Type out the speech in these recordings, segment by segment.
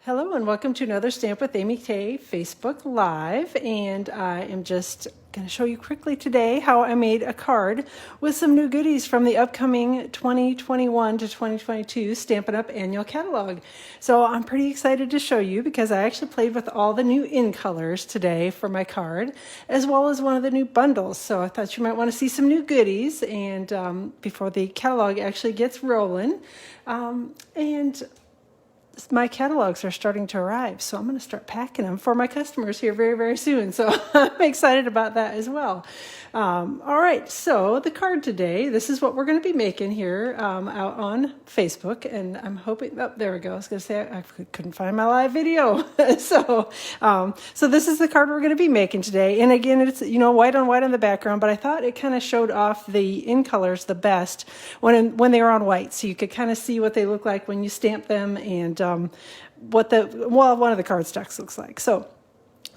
Hello and welcome to another Stamp with Amy Tay Facebook Live, and I am just going to show you quickly today how I made a card with some new goodies from the upcoming 2021 to 2022 Stampin' Up! Annual Catalog. So I'm pretty excited to show you because I actually played with all the new in colors today for my card, as well as one of the new bundles. So I thought you might want to see some new goodies and before the catalog actually gets rolling. My catalogs are starting to arrive, so I'm going to start packing them for my customers here very, very soon. So I'm excited about that as well. All right, so the card today, this is what we're going to be making here out on Facebook, and I'm hoping, oh, there we go. I was going to say I couldn't find my live video. So this is the card we're going to be making today. And again, it's, white on white on the background, but I thought it kind of showed off the in colors the best when they were on white. So you could kind of see what they look like when you stamp them and one of the cardstocks looks like. So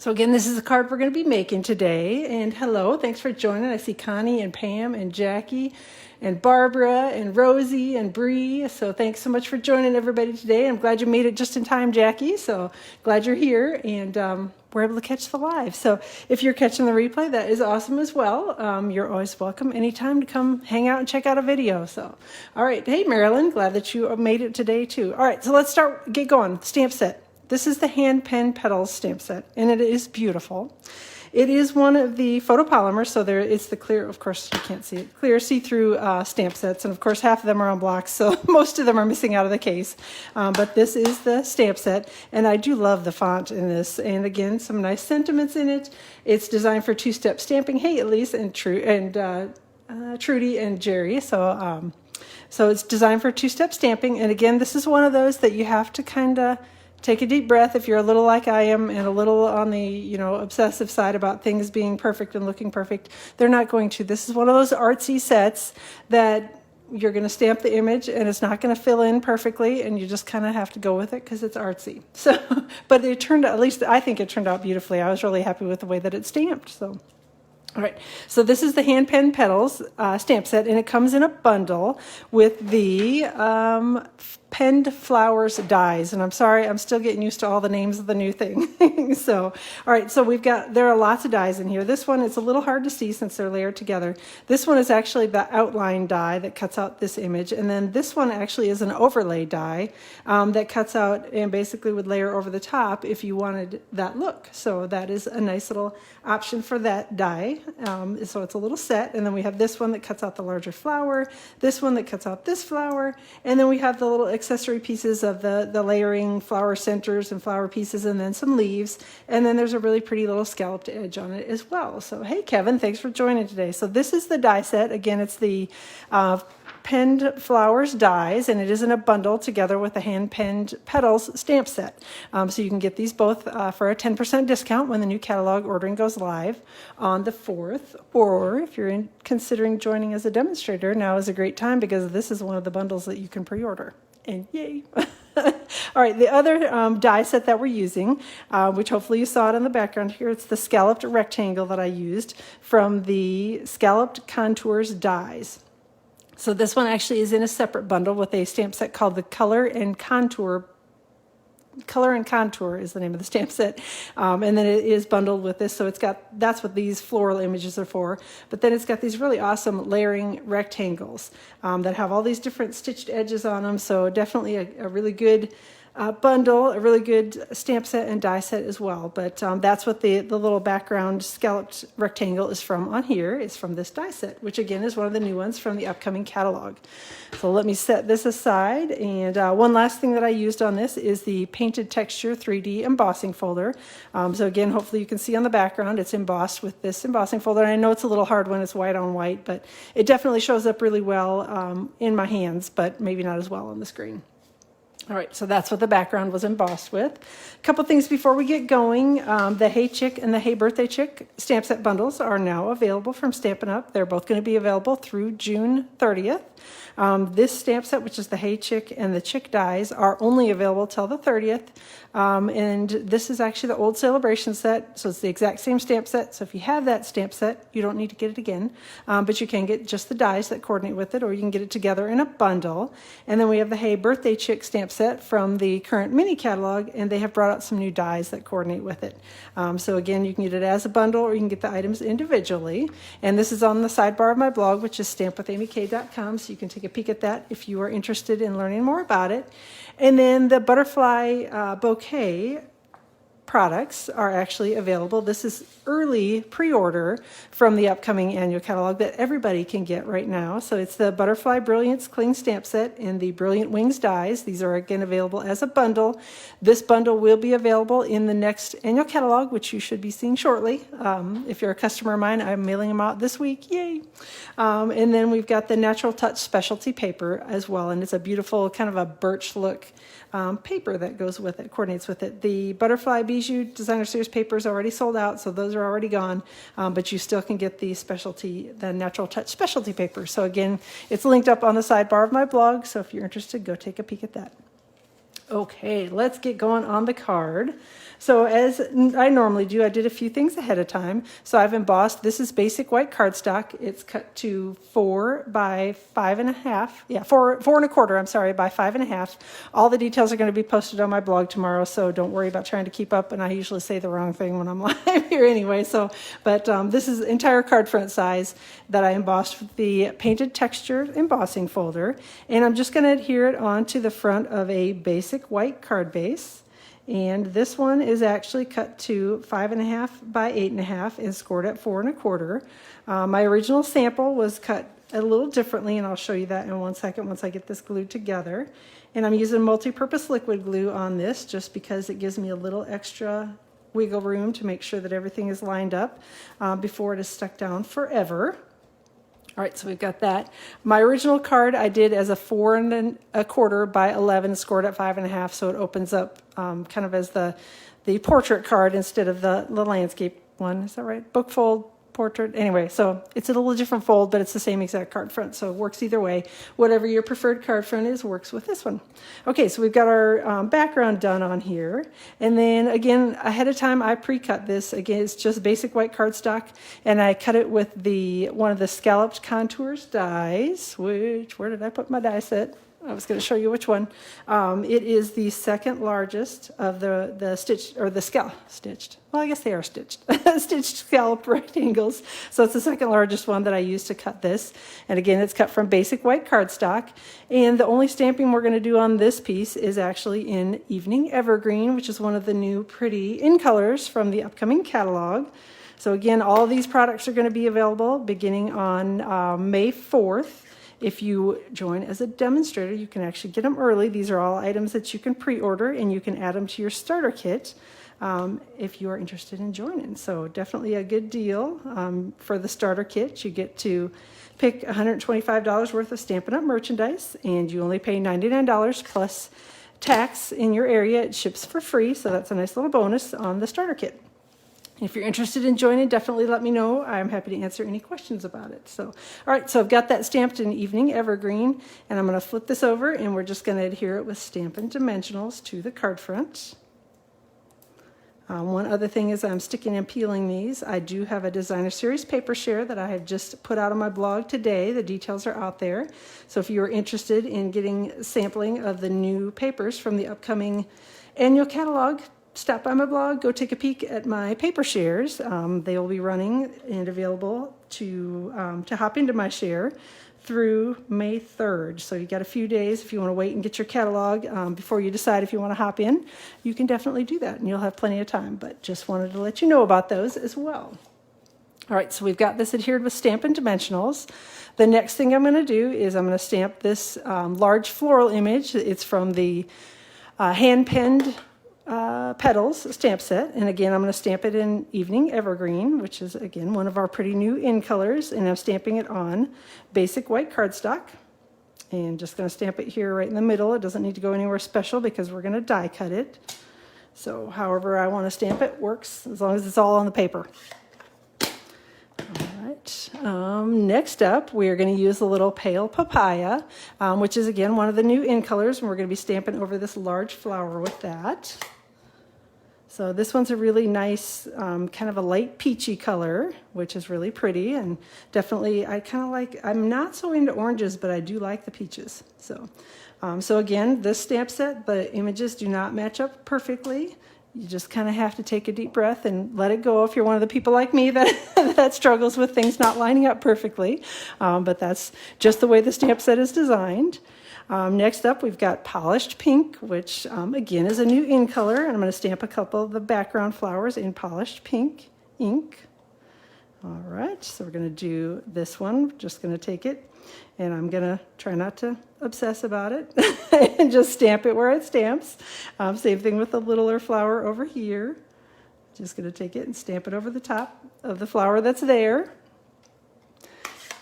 again, this is the card we're going to be making today. And hello, thanks for joining. I see Connie and Pam and Jackie and Barbara and Rosie and Bree. So thanks so much for joining everybody today. I'm glad you made it just in time, Jackie. So glad you're here and we're able to catch the live. So if you're catching the replay, that is awesome as well. You're always welcome anytime to come hang out and check out a video. So, all right. Hey, Marilyn, glad that you made it today too. All right. So let's get going. Stamp set. This is the hand pen Petals stamp set, and it is beautiful. It is one of the photopolymers, so it's the clear, of course you can't see it, clear see-through stamp sets, and of course half of them are on blocks, so most of them are missing out of the case. But this is the stamp set, and I do love the font in this, and again, some nice sentiments in it. It's designed for two-step stamping. Hey, Elise and Trudy and Jerry, so it's designed for two-step stamping, and again, this is one of those that you have to kind of take a deep breath if you're a little like I am and a little on the, obsessive side about things being perfect and looking perfect. They're not going to. This is one of those artsy sets that you're going to stamp the image and it's not going to fill in perfectly and you just kind of have to go with it because it's artsy. So, but it turned out, at least I think it turned out beautifully. I was really happy with the way that it stamped. So. All right, so this is the hand pen Petals stamp set, and it comes in a bundle with the penned flowers dies. And I'm sorry, I'm still getting used to all the names of the new thing. So, all right, so there are lots of dies in here. This one, it's a little hard to see since they're layered together. This one is actually the outline die that cuts out this image. And then this one actually is an overlay die that cuts out and basically would layer over the top if you wanted that look. So that is a nice little option for that die. So it's a little set, and then we have this one that cuts out the larger flower, this one that cuts out this flower, and then we have the little accessory pieces of the layering flower centers and flower pieces, and then some leaves, and then there's a really pretty little scalloped edge on it as well. So hey, Kevin, thanks for joining today. So this is the die set. Again, it's the penned flowers dies, and it is in a bundle together with the hand penned Petals stamp set. So you can get these both for a 10% discount when the new catalog ordering goes live on the 4th, or if you're considering joining as a demonstrator, now is a great time because this is one of the bundles that you can pre-order. And yay! All right, the other die set that we're using, which hopefully you saw it in the background here, it's the scalloped rectangle that I used from the Scalloped Contours dies. So this one actually is in a separate bundle with a stamp set called the Color and Contour is the name of the stamp set. And then it is bundled with this. So that's what these floral images are for. But then it's got these really awesome layering rectangles that have all these different stitched edges on them. So definitely a really good bundle, a really good stamp set and die set as well. But that's what the little background scalloped rectangle is from on here. It's from this die set, which again is one of the new ones from the upcoming catalog. So let me set this aside. And one last thing that I used on this is the Painted Texture 3D embossing folder. So again, hopefully you can see on the background, it's embossed with this embossing folder. And I know it's a little hard when it's white on white, but it definitely shows up really well in my hands, but maybe not as well on the screen. All right, so that's what the background was embossed with. A couple things before we get going. The Hey Chick and the Hey Birthday Chick stamp set bundles are now available from Stampin' Up. They're both going to be available through June 30th. This stamp set, which is the Hey Chick and the Chick dies, are only available till the 30th. And this is actually the old Celebration set, so it's the exact same stamp set. So if you have that stamp set, you don't need to get it again, but you can get just the dies that coordinate with it, or you can get it together in a bundle. And then we have the Hey Birthday Chick stamp set from the current mini catalog, and they have brought out some new dies that coordinate with it. So again, you can get it as a bundle or you can get the items individually. And this is on the sidebar of my blog, which is stampwithamyk.com, so you can take a peek at that if you are interested in learning more about it. And then the butterfly bouquet products are actually available. This is early pre-order from the upcoming annual catalog that everybody can get right now. So it's the Butterfly Brilliance Cling Stamp Set and the Brilliant Wings dies. These are again available as a bundle. This bundle will be available in the next annual catalog, which you should be seeing shortly. If you're a customer of mine, I'm mailing them out this week. Yay! And then we've got the Natural Touch specialty paper as well, and it's a beautiful kind of a birch look paper that goes with it, coordinates with it. The Butterfly Bijou Designer Series paper is already sold out, so those are already gone, but you still can get the Natural Touch specialty paper. So again, it's linked up on the sidebar of my blog, so if you're interested, go take a peek at that. Okay, let's get going on the card. So as I normally do, I did a few things ahead of time. So I've embossed, this is basic white cardstock. It's cut to 4 by 5.5. Yeah, 4.25, I'm sorry, by 5.5. All the details are going to be posted on my blog tomorrow, so don't worry about trying to keep up. And I usually say the wrong thing when I'm live here anyway. So, but this is entire card front size that I embossed with the painted texture embossing folder. And I'm just going to adhere it onto the front of a basic white card base. And this one is actually cut to 5.5 by 8.5 and scored at 4.25. My original sample was cut a little differently, and I'll show you that in 1 second once I get this glued together. And I'm using multi-purpose liquid glue on this just because it gives me a little extra wiggle room to make sure that everything is lined up before it is stuck down forever. All right, so we've got that. My original card I did as a 4.25 by 11, scored at 5.5, so it opens up kind of as the portrait card instead of the landscape one. Is that right? Book fold, portrait. Anyway, so it's a little different fold, but it's the same exact card front, so it works either way. Whatever your preferred card front is works with this one. Okay, so we've got our background done on here. And then again, ahead of time, I pre-cut this. Again, it's just basic white cardstock, and I cut it with one of the scalloped contours dies, where did I put my die set? I was going to show you which one. It is the second largest of the stitched, or the stitched. Well, I guess they are stitched. Stitched scalloped rectangles. So it's the second largest one that I used to cut this. And again, it's cut from basic white cardstock. And the only stamping we're going to do on this piece is actually in Evening Evergreen, which is one of the new pretty in colors from the upcoming catalog. So again, all of these products are going to be available beginning on May 4th. If you join as a demonstrator, you can actually get them early. These are all items that you can pre-order, and you can add them to your starter kit if you are interested in joining. So definitely a good deal for the starter kit. You get to pick $125 worth of Stampin' Up! Merchandise, and you only pay $99 plus tax in your area. It ships for free, so that's a nice little bonus on the starter kit. If you're interested in joining, definitely let me know. I'm happy to answer any questions about it. So, all right, so I've got that stamped in Evening Evergreen, and I'm going to flip this over, and we're just going to adhere it with Stampin' Dimensionals to the card front. One other thing is I'm sticking and peeling these. I do have a Designer Series paper share that I have just put out on my blog today. The details are out there. So if you are interested in getting sampling of the new papers from the upcoming annual catalog, stop by my blog, go take a peek at my paper shares. They will be running and available to hop into my share through May 3rd. So you got a few days. If you want to wait and get your catalog before you decide if you want to hop in, you can definitely do that, and you'll have plenty of time. But just wanted to let you know about those as well. All right, so we've got this adhered with Stampin' Dimensionals. The next thing I'm going to do is I'm going to stamp this large floral image. It's from the hand-penned Petals stamp set, and again I'm going to stamp it in Evening Evergreen, which is again one of our pretty new in colors, and I'm stamping it on basic white cardstock, and just going to stamp it here right in the middle. It doesn't need to go anywhere special because we're going to die cut it, so however I want to stamp it works as long as it's all on the paper. All right, next up we are going to use a little Pale Papaya, which is again one of the new in colors, and we're going to be stamping over this large flower with that. So this one's a really nice, kind of a light peachy color, which is really pretty, and definitely I kind of like, I'm not so into oranges, but I do like the peaches. So, so again, this stamp set, the images do not match up perfectly. You just kind of have to take a deep breath and let it go if you're one of the people like me that, that struggles with things not lining up perfectly. But that's just the way the stamp set is designed. Next up, we've got Polished Pink, which again is a new in color. And I'm going to stamp a couple of the background flowers in Polished Pink ink. All right, so we're going to do this one. Just going to take it, and I'm going to try not to obsess about it and just stamp it where it stamps. Same thing with the littler flower over here. Just going to take it and stamp it over the top of the flower that's there.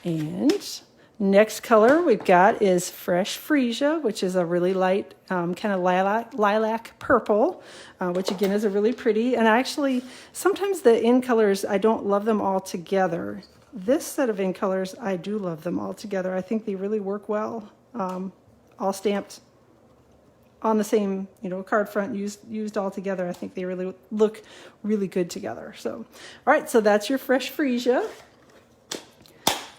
And next color we've got is Fresh Freesia, which is a really light kind of lilac purple, which again is a really pretty. And actually, sometimes the in colors, I don't love them all together. This set of in colors, I do love them all together. I think they really work well, all stamped on the same, card front, used all together. I think they really look really good together. So, all right, so that's your Fresh Freesia.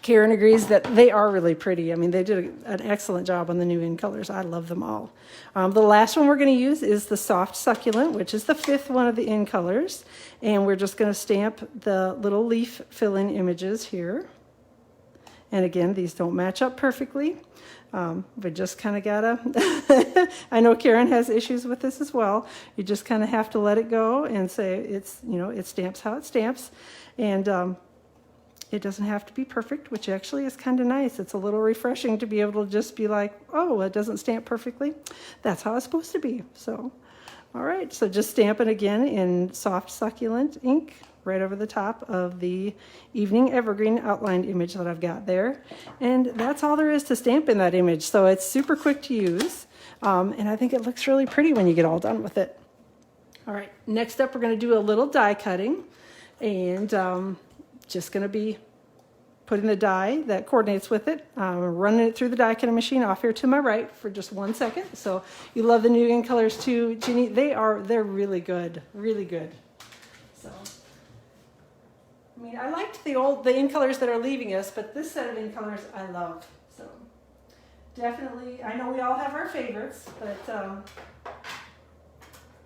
Karen agrees that they are really pretty. I mean, they did an excellent job on the new in colors. I love them all. The last one we're going to use is the Soft Succulent, which is the 5th one of the in colors. And we're just going to stamp the little leaf fill-in images here. And again, these don't match up perfectly. But just kind of gotta, I know Karen has issues with this as well. You just kind of have to let it go and say it's, it stamps how it stamps. And it doesn't have to be perfect, which actually is kind of nice. It's a little refreshing to be able to just be like, oh, it doesn't stamp perfectly. That's how it's supposed to be. So, all right, so just stamp it again in Soft Succulent ink right over the top of the Evening Evergreen outlined image that I've got there. And that's all there is to stamp in that image. So it's super quick to use. And I think it looks really pretty when you get all done with it. All right, next up, we're going to do a little die cutting. And just going to be putting the die that coordinates with it, running it through the die cutting machine off here to my right for just 1 second. So you love the new in colors too, Ginny. They're really good, really good. So, I mean, I liked the in colors that are leaving us, but this set of in colors I love. So definitely, I know we all have our favorites, but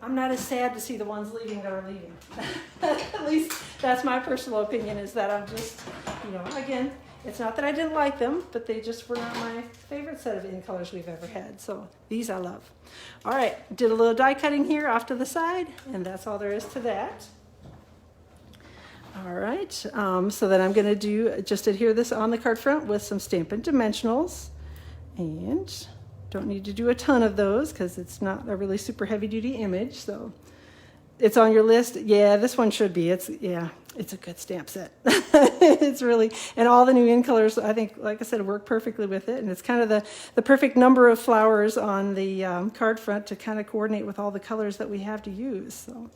I'm not as sad to see the ones leaving that are leaving. At least that's my personal opinion, is that I'm just, again, it's not that I didn't like them, but they just were not my favorite set of in colors we've ever had. So these I love. All right, did a little die cutting here off to the side, and that's all there is to that. All right, so then I'm going to just adhere this on the card front with some Stampin' Dimensionals. And don't need to do a ton of those because it's not a really super heavy duty image. So it's on your list. Yeah, this one should be. It's a good stamp set. It's really, and all the new in colors, I think, like I said, work perfectly with it. And it's kind of the perfect number of flowers on the card front to kind of coordinate with all the colors that we have to use. So,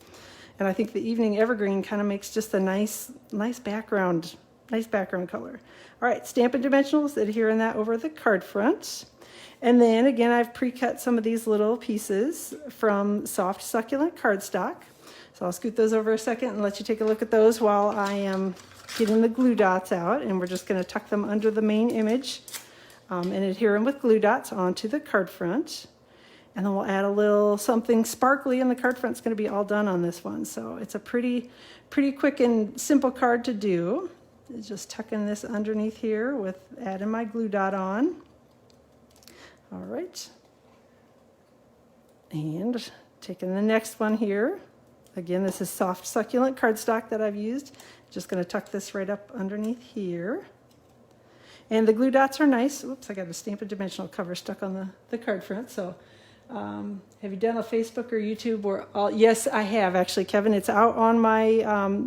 and I think the Evening Evergreen kind of makes just a nice background color. All right, Stampin' Dimensionals, adhering that over the card front. And then again, I've pre-cut some of these little pieces from Soft Succulent cardstock. So I'll scoot those over a second and let you take a look at those while I am getting the glue dots out. And we're just going to tuck them under the main image and adhere them with glue dots onto the card front. And then we'll add a little something sparkly, and the card front's going to be all done on this one. So it's a pretty quick and simple card to do. Just tucking this underneath here with adding my glue dot on. All right, and taking the next one here. Again, this is Soft Succulent cardstock that I've used. Just going to tuck this right up underneath here. And the glue dots are nice. Oops, I got a Stampin' Dimensional cover stuck on the card front. So have you done a Facebook or YouTube? Yes, I have actually, Kevin. It's out on my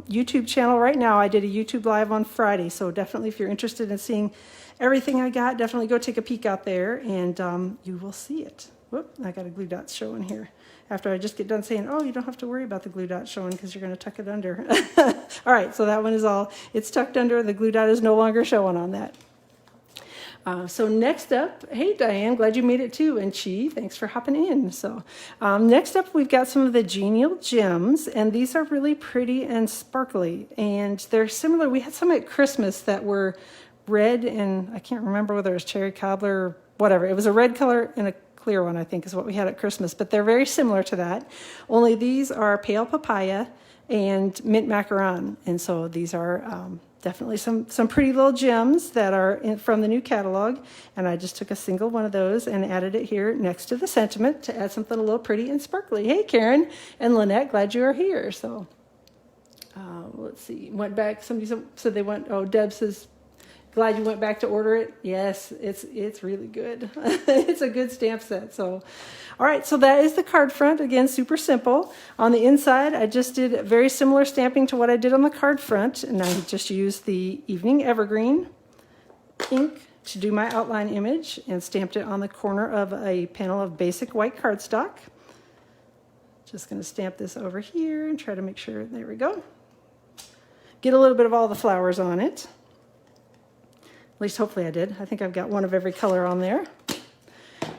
YouTube channel right now. I did a YouTube Live on Friday. So definitely, if you're interested in seeing everything I got, definitely go take a peek out there, and you will see it. Whoop, I got a glue dot showing here. After I just get done saying, oh, you don't have to worry about the glue dot showing because you're going to tuck it under. All right, so that one is all, it's tucked under. The glue dot is no longer showing on that. So next up, hey Diane, glad you made it too, and Chi, thanks for hopping in. So next up, we've got some of the Genial Gems, and these are really pretty and sparkly, and they're similar. We had some at Christmas that were red, and I can't remember whether it was cherry cobbler or whatever. It was a red color and a clear one, I think, is what we had at Christmas, but they're very similar to that. Only these are pale papaya and mint macaron, and so these are definitely some pretty little gems that are from the new catalog, and I just took a single one of those and added it here next to the sentiment to add something a little pretty and sparkly. Hey Karen and Lynette, glad you are here. So let's see, went back, somebody said they went, oh, Deb says, glad you went back to order it. Yes, it's really good. It's a good stamp set. So, all right, so that is the card front. Again, super simple. On the inside, I just did very similar stamping to what I did on the card front, and I just used the Evening Evergreen ink to do my outline image and stamped it on the corner of a panel of basic white cardstock. Just going to stamp this over here and try to make sure, there we go. Get a little bit of all the flowers on it. At least hopefully I did. I think I've got one of every color on there.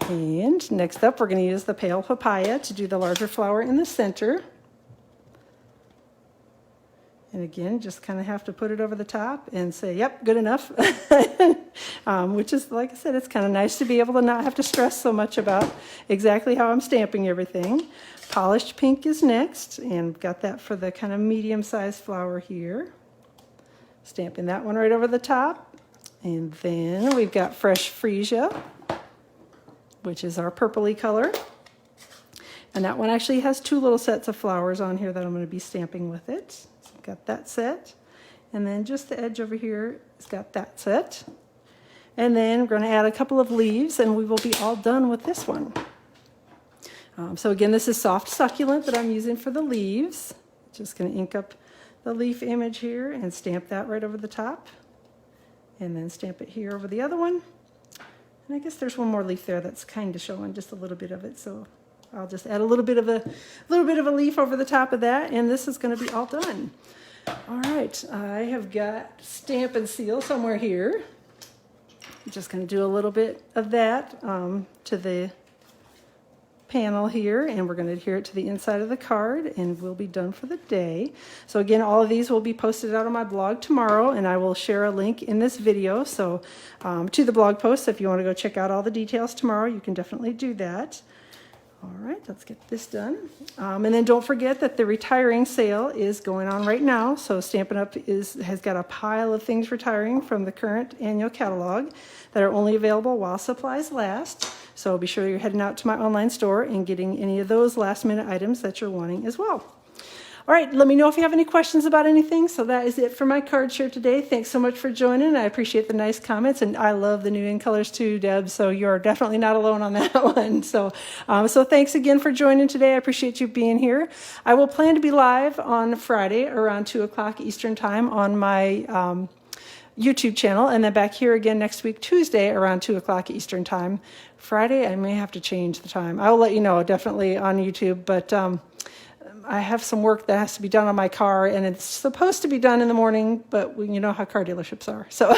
And next up, we're going to use the pale papaya to do the larger flower in the center. And again, just kind of have to put it over the top and say, yep, good enough. Which is, like I said, it's kind of nice to be able to not have to stress so much about exactly how I'm stamping everything. Polished pink is next, and got that for the kind of medium-sized flower here. Stamping that one right over the top. And then we've got Fresh Freesia, which is our purpley color. And that one actually has two little sets of flowers on here that I'm going to be stamping with it. So I've got that set. And then just the edge over here has got that set. And then we're going to add a couple of leaves, and we will be all done with this one. So again, this is Soft Succulent that I'm using for the leaves. Just going to ink up the leaf image here and stamp that right over the top. And then stamp it here over the other one. And I guess there's one more leaf there that's kind of showing just a little bit of it. So I'll just add a little bit of a leaf over the top of that, and this is going to be all done. All right, I have got Stampin' Seal somewhere here. I'm just going to do a little bit of that to the panel here, and we're going to adhere it to the inside of the card, and we'll be done for the day. So again, all of these will be posted out on my blog tomorrow, and I will share a link in this video so to the blog post. So if you want to go check out all the details tomorrow, you can definitely do that. All right, let's get this done. And then don't forget that the retiring sale is going on right now. So Stampin' Up! Has got a pile of things retiring from the current annual catalog that are only available while supplies last. So be sure you're heading out to my online store and getting any of those last minute items that you're wanting as well. All right, let me know if you have any questions about anything. So that is it for my card share today. Thanks so much for joining. I appreciate the nice comments, and I love the new in colors too, Deb. So you're definitely not alone on that one. So thanks again for joining today. I appreciate you being here. I will plan to be live on Friday around 2 o'clock Eastern time on my YouTube channel, and then back here again next week, Tuesday, around 2 o'clock Eastern time. Friday, I may have to change the time. I will let you know, definitely on YouTube, but I have some work that has to be done on my car, and it's supposed to be done in the morning, but you know how car dealerships are. So,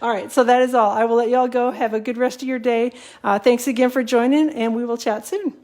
all right, so that is all. I will let y'all go. Have a good rest of your day. Thanks again for joining, and we will chat soon.